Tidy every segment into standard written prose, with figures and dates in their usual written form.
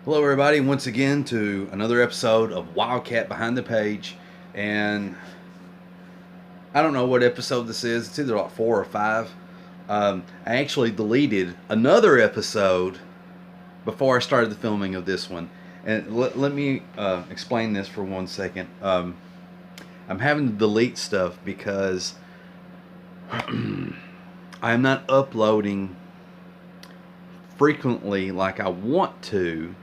Hello, everybody, once again to another episode of Wildcat Behind the Page. And I don't know what episode this is. It's either like 4 or 5. I actually deleted another episode before I started the filming of this one. And let me explain this for 1 second. I'm having to delete stuff because I'm not uploading frequently like I want to,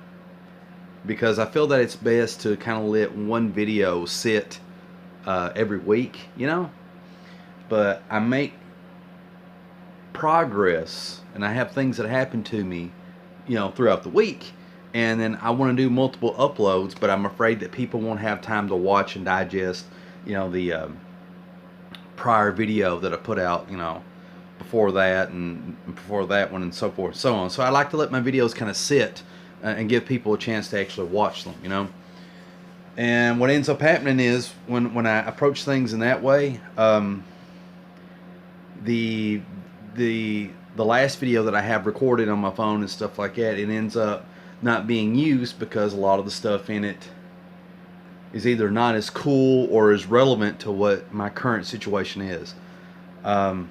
because I feel that it's best to kind of let one video sit every week, But I make progress, and I have things that happen to me, throughout the week, and then I want to do multiple uploads, but I'm afraid that people won't have time to watch and digest, the prior video that I put out, before that and before that one and so forth and so on. So I like to let my videos kind of sit and give people a chance to actually watch them, And what ends up happening is when I approach things in that way, the last video that I have recorded on my phone and stuff like that, it ends up not being used because a lot of the stuff in it is either not as cool or as relevant to what my current situation is. And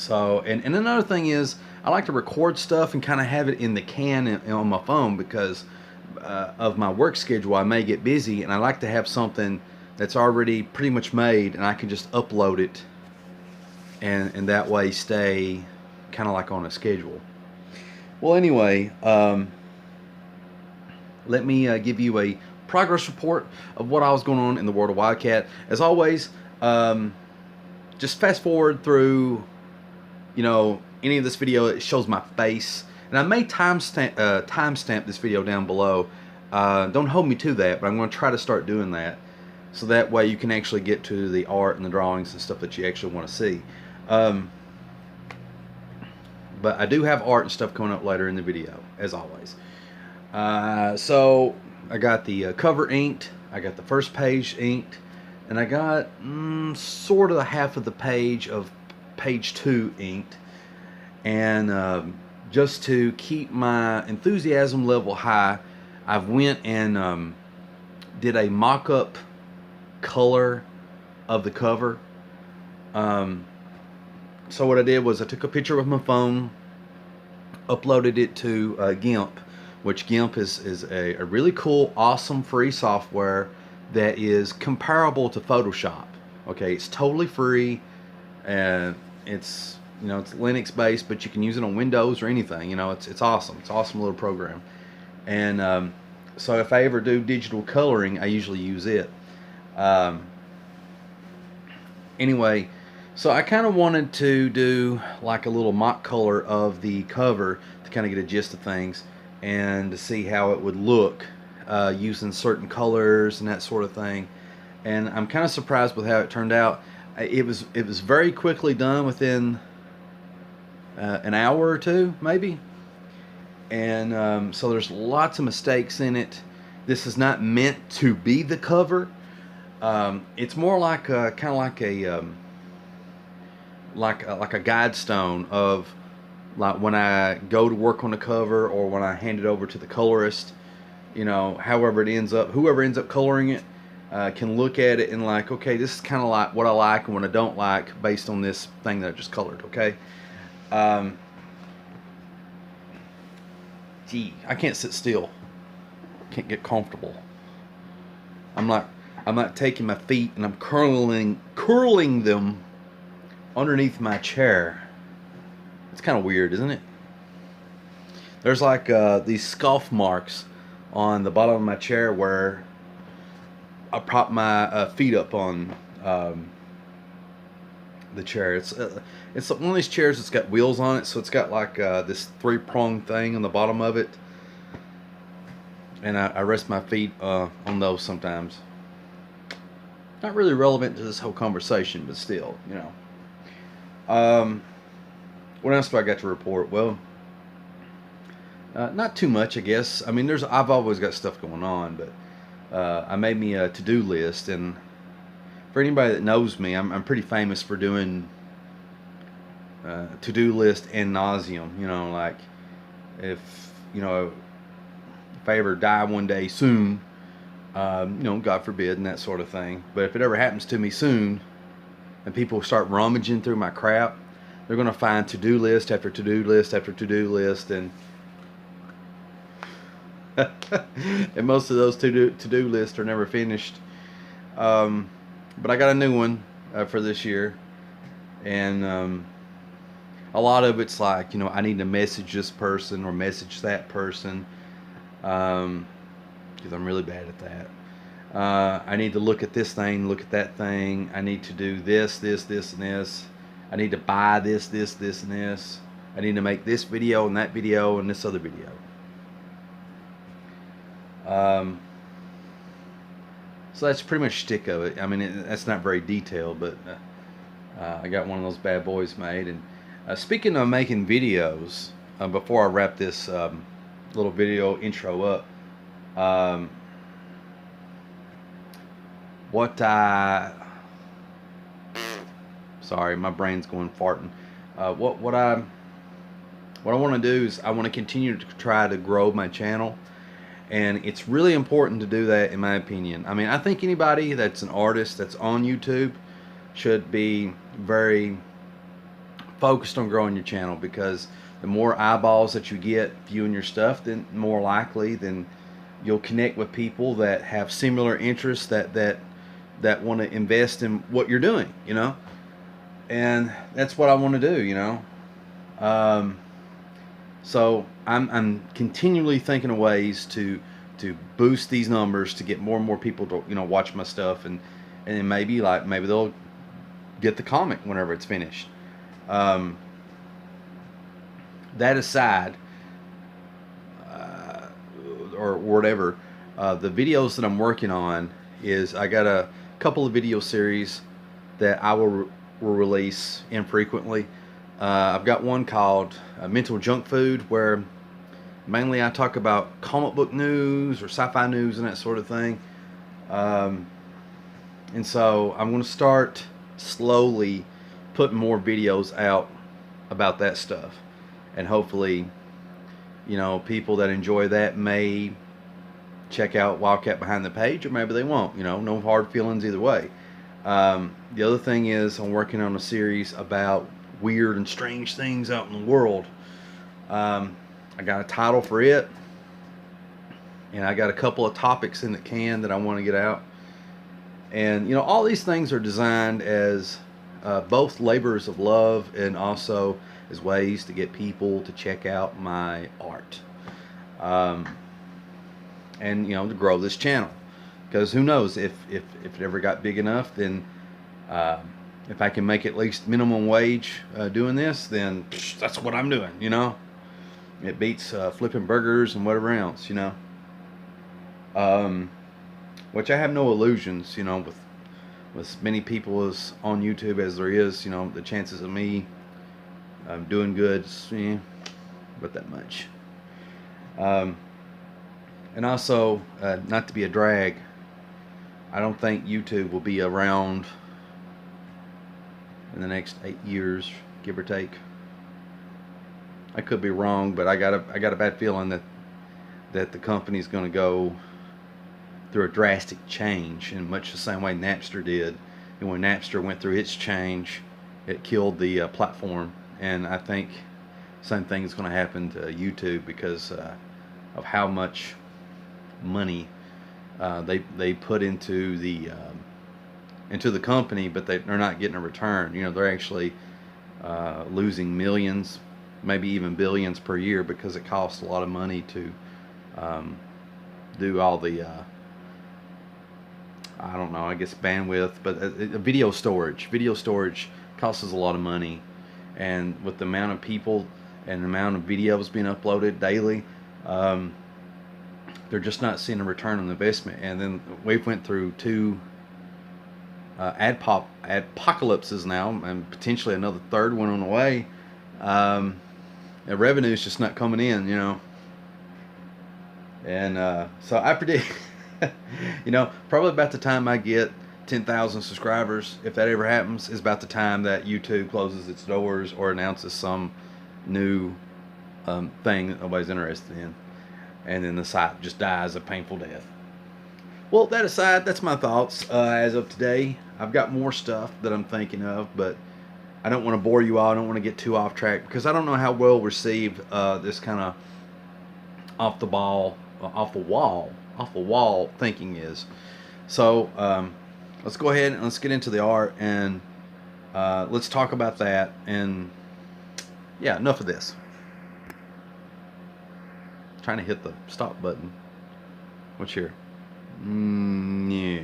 another thing is, I like to record stuff and kind of have it in the can on my phone because of my work schedule. I may get busy, and I like to have something that's already pretty much made, and I can just upload it, and that way stay kind of like on a schedule. Well, anyway, let me give you a progress report of what I was going on in the world of Wildcat. As always, just fast forward through, any of this video. It shows my face, and I may timestamp this video down below. Don't hold me to that, but I'm going to try to start doing that, so that way you can actually get to the art and the drawings and stuff that you actually want to see. But I do have art and stuff coming up later in the video, as always. So I got the cover inked, I got the first page inked, and I got sort of half of the page of page 2 inked. And just to keep my enthusiasm level high, I went and did a mock-up color of the cover. So what I did was I took a picture with my phone, uploaded it to GIMP, which GIMP is a really cool, awesome free software that is comparable to Photoshop. Okay, it's totally free, and it's it's Linux based, but you can use it on Windows or anything. It's awesome. It's an awesome little program. And so if I ever do digital coloring, I usually use it. Anyway, so I kind of wanted to do like a little mock color of the cover to kind of get a gist of things and to see how it would look using certain colors and that sort of thing. And I'm kind of surprised with how it turned out. It was very quickly done, within an hour or two, maybe. And so there's lots of mistakes in it. This is not meant to be the cover. It's more like kind of like a guide stone of, like, when I go to work on the cover or when I hand it over to the colorist. However it ends up, whoever ends up coloring it can look at it and like, okay, this is kind of like what I like and what I don't like based on this thing that I just colored. Okay. Gee, I can't sit still. Can't get comfortable. I'm not taking my feet and I'm curling them underneath my chair. It's kind of weird, isn't it? There's like these scuff marks on the bottom of my chair where I prop my feet up on the chair. It's one of these chairs that's got wheels on it, so it's got like this 3-pronged thing on the bottom of it, and I rest my feet on those sometimes. Not really relevant to this whole conversation, but still, What else do I got to report? Well, not too much, I guess. I mean, I've always got stuff going on, but I made me a to-do list, and for anybody that knows me, I'm pretty famous for doing to-do list ad nauseum. Like, if if I ever die one day soon, you know, God forbid, and that sort of thing. But if it ever happens to me soon, and people start rummaging through my crap, they're going to find to-do list after to-do list after to-do list, and and most of those to-do lists are never finished. But I got a new one for this year, and a lot of it's like, you know, I need to message this person or message that person, because I'm really bad at that. I need to look at this thing, look at that thing. I need to do this, this, this, and this. I need to buy this, this, this, and this. I need to make this video and that video and this other video. So that's pretty much shtick of it. I mean, that's not very detailed, but I got one of those bad boys made. And speaking of making videos, before I wrap this little video intro up, sorry, my brain's going farting. What I want to do is I want to continue to try to grow my channel, and it's really important to do that, in my opinion. I mean, I think anybody that's an artist that's on YouTube should be very focused on growing your channel, because the more eyeballs that you get viewing your stuff, then more likely then you'll connect with people that have similar interests, that want to invest in what you're doing, you know. And that's what I want to do, you know. So I'm continually thinking of ways to boost these numbers, to get more and more people to, you know, watch my stuff, and maybe they'll get the comic whenever it's finished. That aside, or whatever, the videos that I'm working on is, I got a couple of video series that I will release infrequently. I've got one called Mental Junk Food, where mainly I talk about comic book news or sci-fi news and that sort of thing. And so I'm going to start slowly putting more videos out about that stuff, and hopefully, you know, people that enjoy that may check out Wildcat Behind the Page, or maybe they won't. You know, no hard feelings either way. The other thing is, I'm working on a series about weird and strange things out in the world. I got a title for it, and I got a couple of topics in the can that I want to get out. And, you know, all these things are designed as both labors of love, and also as ways to get people to check out my art. And, you know, to grow this channel, because who knows, if it ever got big enough, then if I can make at least minimum wage doing this, then that's what I'm doing, you know. It beats flipping burgers and whatever else, you know. Which I have no illusions, you know, with as many people as on YouTube as there is, you know, the chances of me doing good, but that much. And also, not to be a drag, I don't think YouTube will be around in the next 8 years, give or take. I could be wrong, but I got a bad feeling that the company's going to go through a drastic change, in much the same way Napster did. And when Napster went through its change, it killed the platform. And I think same thing is going to happen to YouTube, because of how much money they put into the company, but they're not getting a return. You know, they're actually losing millions, maybe even billions per year, because it costs a lot of money to do all the I don't know, I guess bandwidth, but video storage costs us a lot of money. And with the amount of people and the amount of videos being uploaded daily, they're just not seeing a return on investment. And then we've went through two apocalypses now, and potentially another third one on the way. The revenue's just not coming in, you know. And so I predict, you know, probably about the time I get 10,000 subscribers, if that ever happens, is about the time that YouTube closes its doors or announces some new thing that nobody's interested in. and then the site just dies a painful death. Well, that aside, that's my thoughts as of today. I've got more stuff that I'm thinking of, but I don't want to bore you all. I don't want to get too off track because I don't know how well received this kind of off the wall thinking is. So let's go ahead and let's get into the art, and let's talk about that. And yeah, enough of this. Trying to hit the stop button. What's here? Yeah.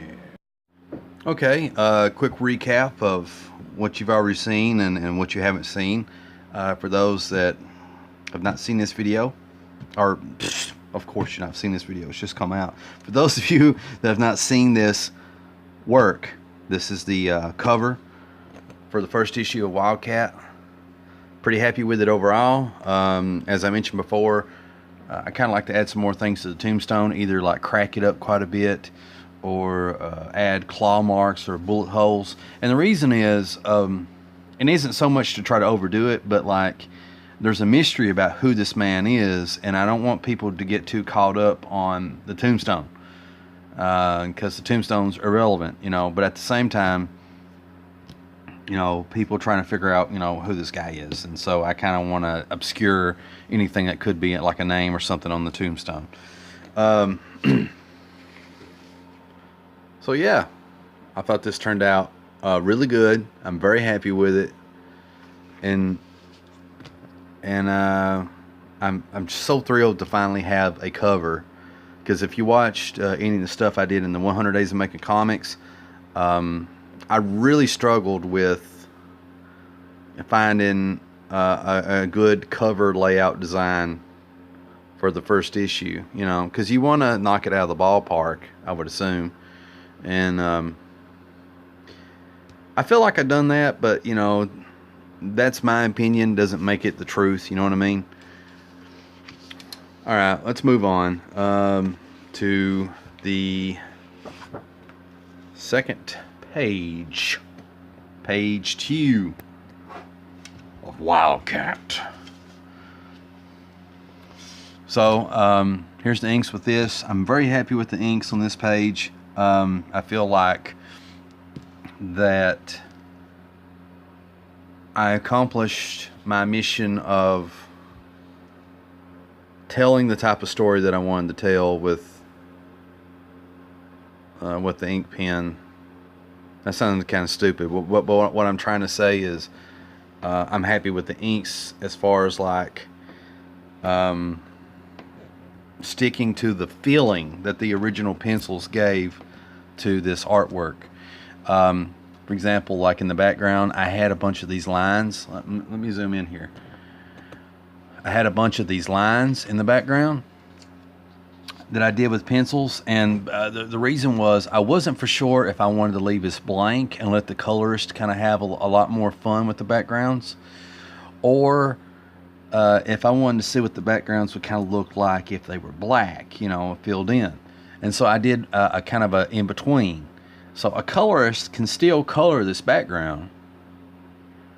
Okay, quick recap of what you've already seen and what you haven't seen. For those that have not seen this video, or of course you've not seen this video, it's just come out. For those of you that have not seen this work, this is the cover for the first issue of Wildcat. Pretty happy with it overall. As I mentioned before, I kind of like to add some more things to the tombstone, either like crack it up quite a bit or add claw marks or bullet holes. And the reason is, it isn't so much to try to overdo it, but like there's a mystery about who this man is, and I don't want people to get too caught up on the tombstone because the tombstone's irrelevant, you know. But at the same time, you know, people trying to figure out, you know, who this guy is, and so I kind of want to obscure anything that could be like a name or something on the tombstone. So yeah, I thought this turned out really good. I'm very happy with it, and I'm so thrilled to finally have a cover, because if you watched any of the stuff I did in the 100 Days of Making Comics, I really struggled with finding a good cover layout design for the first issue, you know, because you want to knock it out of the ballpark, I would assume. And I feel like I've done that, but, you know, that's my opinion, doesn't make it the truth, you know what I mean? Alright, let's move on to the second page 2 of Wildcat. So here's the inks with this. I'm very happy with the inks on this page. I feel like that I accomplished my mission of telling the type of story that I wanted to tell with the ink pen. That sounds kind of stupid, but what I'm trying to say is I'm happy with the inks as far as like sticking to the feeling that the original pencils gave to this artwork. For example, like in the background, I had a bunch of these lines. Let me zoom in here. I had a bunch of these lines in the background that I did with pencils, and the reason was I wasn't for sure if I wanted to leave this blank and let the colorist kind of have a lot more fun with the backgrounds, or if I wanted to see what the backgrounds would kind of look like if they were black, you know, filled in. And so I did a kind of a in-between. So a colorist can still color this background,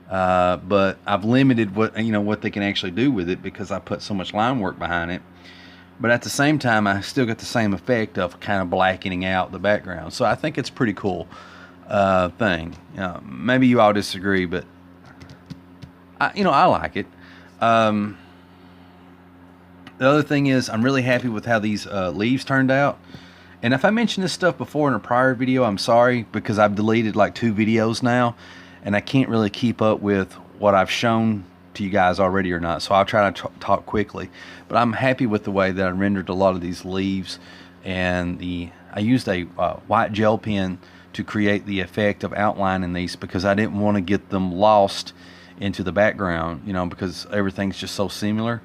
but I've limited what they can actually do with it because I put so much line work behind it. But at the same time, I still get the same effect of kind of blackening out the background. So I think it's a pretty cool thing. Maybe you all disagree, but I like it. The other thing is I'm really happy with how these leaves turned out. And if I mentioned this stuff before in a prior video, I'm sorry, because I've deleted like 2 videos now, and I can't really keep up with what I've shown to you guys already or not, so I'll try to talk quickly. But I'm happy with the way that I rendered a lot of these leaves, and I used a white gel pen to create the effect of outlining these because I didn't want to get them lost into the background, you know, because everything's just so similar.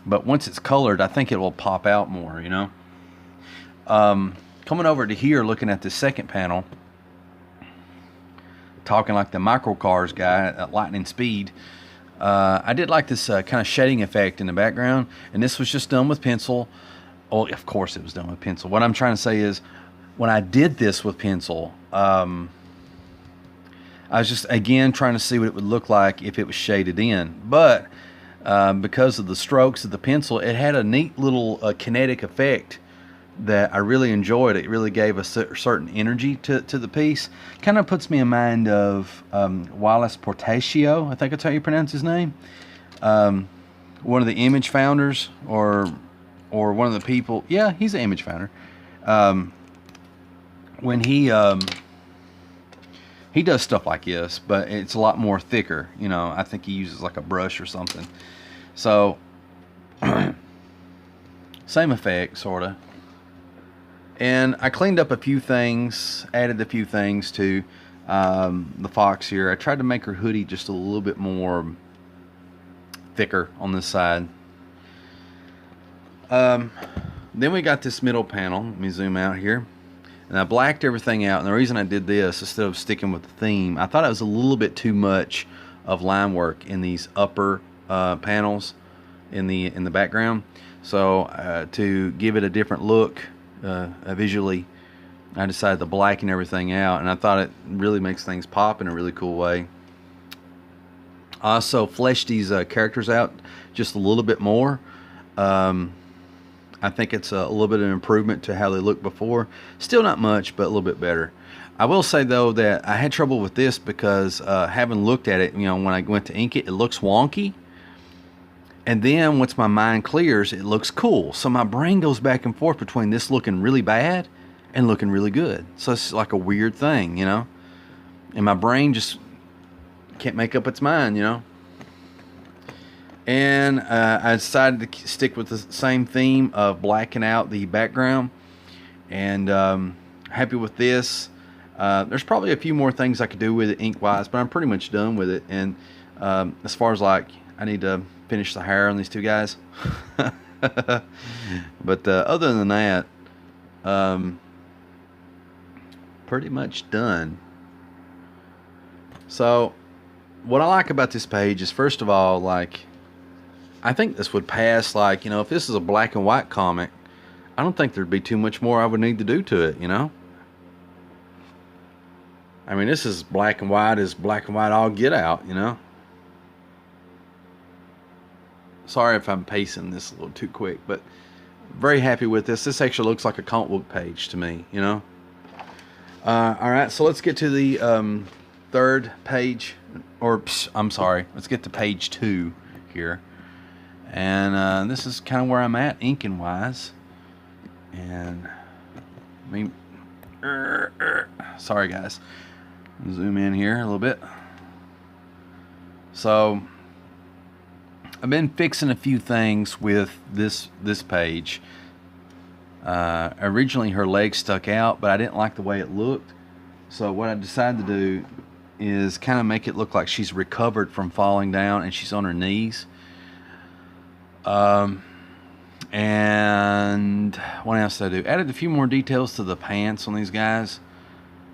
But once it's colored, I think it will pop out more, you know. Coming over to here, looking at the second panel, talking like the micro cars guy at lightning speed, I did like this kind of shading effect in the background, and this was just done with pencil. Oh, of course it was done with pencil. What I'm trying to say is, when I did this with pencil, I was just again trying to see what it would look like if it was shaded in. But because of the strokes of the pencil, it had a neat little kinetic effect that I really enjoyed. It really gave a certain energy to the piece. Kind of puts me in mind of Wallace Portacio, I think that's how you pronounce his name. One of the Image founders, or one of the people. Yeah, he's the Image founder. When he does stuff like this, but it's a lot more thicker. You know, I think he uses like a brush or something. So same effect, sorta. And I cleaned up a few things, added a few things to the fox here. I tried to make her hoodie just a little bit more thicker on this side. Then we got this middle panel. Let me zoom out here. And I blacked everything out. And the reason I did this, instead of sticking with the theme, I thought it was a little bit too much of line work in these upper panels in the background. So to give it a different look visually, I decided to blacken everything out, and I thought it really makes things pop in a really cool way. I also fleshed these characters out just a little bit more. I think it's a little bit of an improvement to how they looked before. Still not much, but a little bit better. I will say though that I had trouble with this because having looked at it, you know, when I went to ink it, it looks wonky. And then once my mind clears, it looks cool. So my brain goes back and forth between this looking really bad and looking really good. So it's like a weird thing, you know. And my brain just can't make up its mind, you know. And I decided to stick with the same theme of blacking out the background. And happy with this. There's probably a few more things I could do with it ink-wise, but I'm pretty much done with it. And as far as like, I need to finish the hair on these two guys. But other than that, pretty much done. So what I like about this page is, first of all, like, I think this would pass, like, you know, if this is a black and white comic, I don't think there'd be too much more I would need to do to it, you know. I mean, this is black and white as black and white all get out, you know. Sorry if I'm pacing this a little too quick, but very happy with this. This actually looks like a comic book page to me, you know. All right, so let's get to the third page, or I'm sorry, let's get to page 2 here. And this is kind of where I'm at inking wise. And I mean, sorry guys, zoom in here a little bit. So I've been fixing a few things with this page. Originally her legs stuck out, but I didn't like the way it looked. So what I decided to do is kind of make it look like she's recovered from falling down and she's on her knees. And what else did I do? Added a few more details to the pants on these guys.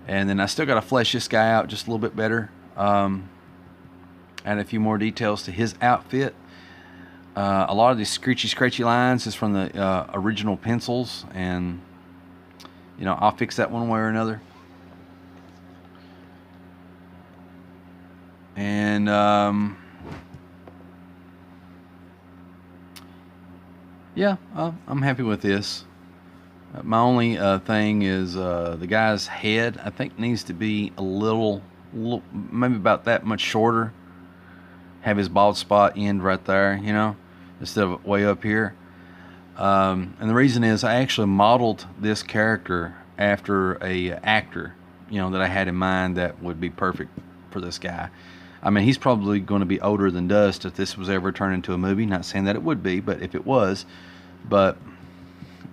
And then I still got to flesh this guy out just a little bit better. Add a few more details to his outfit. A lot of these scratchy lines is from the original pencils, and you know, I'll fix that one way or another. And yeah, I'm happy with this. My only thing is the guy's head, I think, needs to be a little, maybe about that much shorter. Have his bald spot end right there, you know, instead of way up here. And the reason is I actually modeled this character after a actor, you know, that I had in mind that would be perfect for this guy. I mean, he's probably going to be older than dust if this was ever turned into a movie. Not saying that it would be, but if it was. But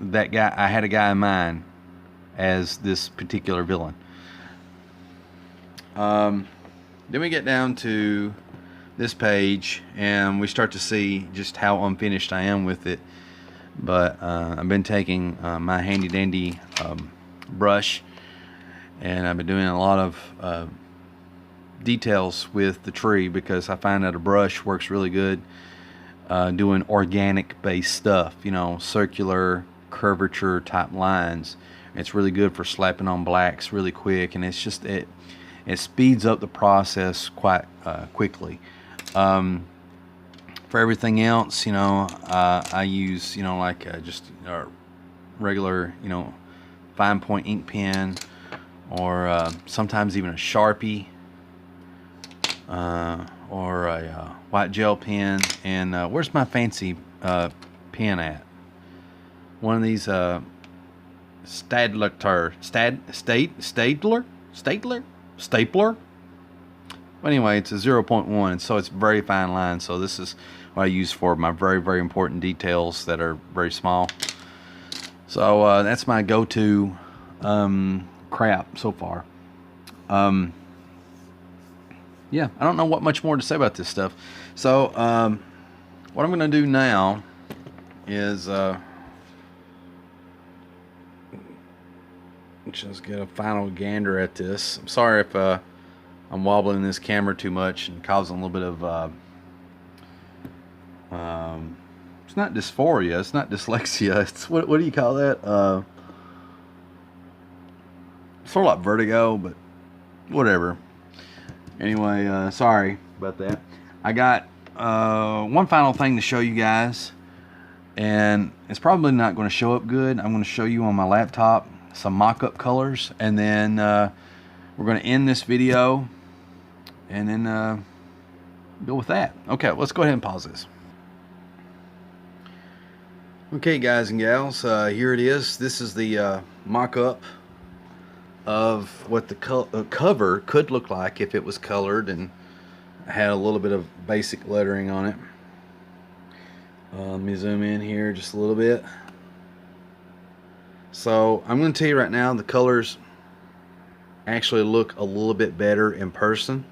that guy, I had a guy in mind as this particular villain. Then we get down to this page and we start to see just how unfinished I am with it. But I've been taking my handy dandy brush, and I've been doing a lot of details with the tree, because I find that a brush works really good doing organic based stuff, you know, circular curvature type lines. It's really good for slapping on blacks really quick, and it's just it speeds up the process quite quickly. For everything else, you know, I use, you know, like just a regular, you know, fine point ink pen, or sometimes even a Sharpie, or a white gel pen. And where's my fancy pen at? One of these stapler. But anyway, it's a 0.1, so it's very fine line. So this is what I use for my very, very important details that are very small. So that's my go-to crap so far. Yeah, I don't know what much more to say about this stuff. So what I'm going to do now is just get a final gander at this. I'm sorry if I'm wobbling this camera too much and causing a little bit of it's not dysphoria, it's not dyslexia, it's what do you call that? Sort of like vertigo, but whatever. Anyway, sorry about that. I got one final thing to show you guys, and it's probably not going to show up good. I'm going to show you on my laptop some mock-up colors, and then we're going to end this video and then go with that. Okay, let's go ahead and pause this. Okay, guys and gals, here it is. This is the mock-up of what the cover could look like if it was colored and had a little bit of basic lettering on it. Let me zoom in here just a little bit. So I'm going to tell you right now, the colors actually look a little bit better in person.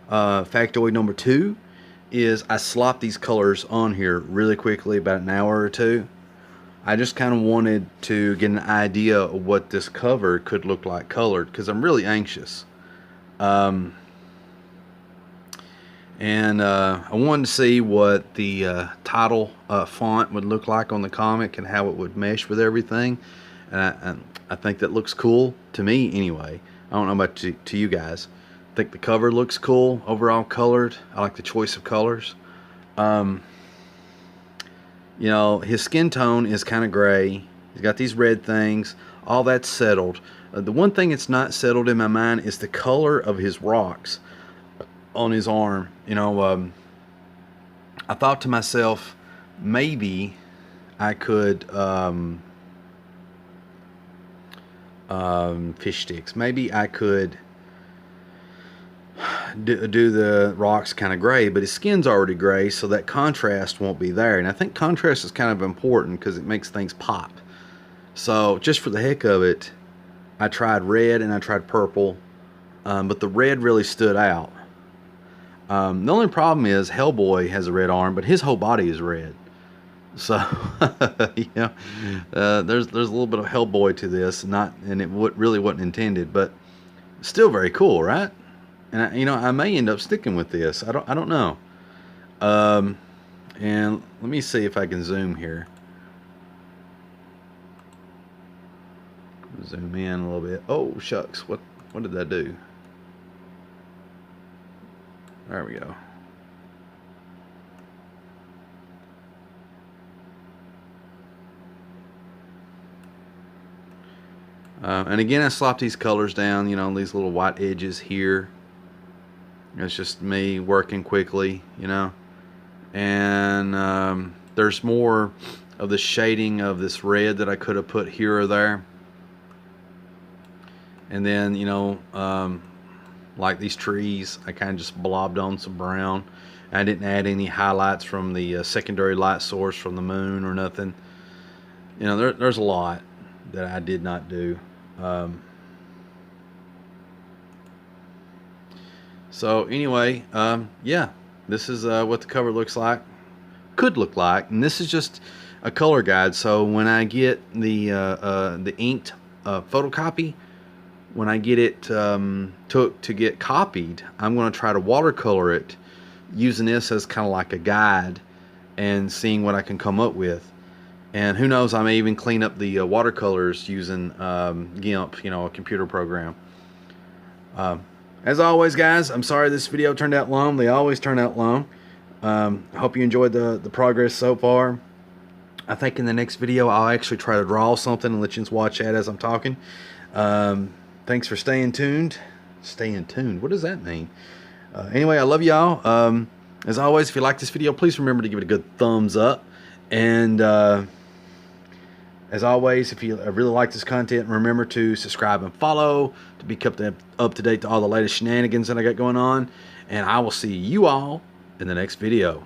Factoid number 2 is I slopped these colors on here really quickly, about an hour or two. I just kind of wanted to get an idea of what this cover could look like colored, because I'm really anxious. And I wanted to see what the title font would look like on the comic and how it would mesh with everything. And I think that looks cool to me anyway. I don't know about to you guys. I think the cover looks cool, overall colored. I like the choice of colors. You know, his skin tone is kind of gray. He's got these red things. All that's settled. The one thing that's not settled in my mind is the color of his rocks on his arm. You know, I thought to myself, maybe I could fish sticks. Maybe I could do the rocks kind of gray, but his skin's already gray, so that contrast won't be there. And I think contrast is kind of important because it makes things pop. So just for the heck of it, I tried red and I tried purple, but the red really stood out. The only problem is Hellboy has a red arm, but his whole body is red. So you know, there's a little bit of Hellboy to this, and it really wasn't intended, but still very cool, right? And you know, I may end up sticking with this. I don't know. And let me see if I can zoom here. Zoom in a little bit. Oh shucks, what did that do? There we go. And again, I slopped these colors down, you know, these little white edges here. It's just me working quickly, you know. And there's more of the shading of this red that I could have put here or there. And then, you know, like these trees, I kind of just blobbed on some brown. I didn't add any highlights from the secondary light source from the moon or nothing. You know, there's a lot that I did not do. So anyway, yeah, this is what the cover looks like, could look like, and this is just a color guide. So when I get the inked photocopy, when I get it to get copied, I'm going to try to watercolor it using this as kind of like a guide and seeing what I can come up with. And who knows, I may even clean up the watercolors using GIMP, you know, a computer program. As always, guys, I'm sorry this video turned out long. They always turn out long. I hope you enjoyed the progress so far. I think in the next video I'll actually try to draw something and let you watch that as I'm talking. Thanks for staying tuned. Staying tuned. What does that mean? Anyway, I love y'all. As always, if you like this video, please remember to give it a good thumbs up. And as always, if you really like this content, remember to subscribe and follow to be kept up to date to all the latest shenanigans that I got going on. And I will see you all in the next video.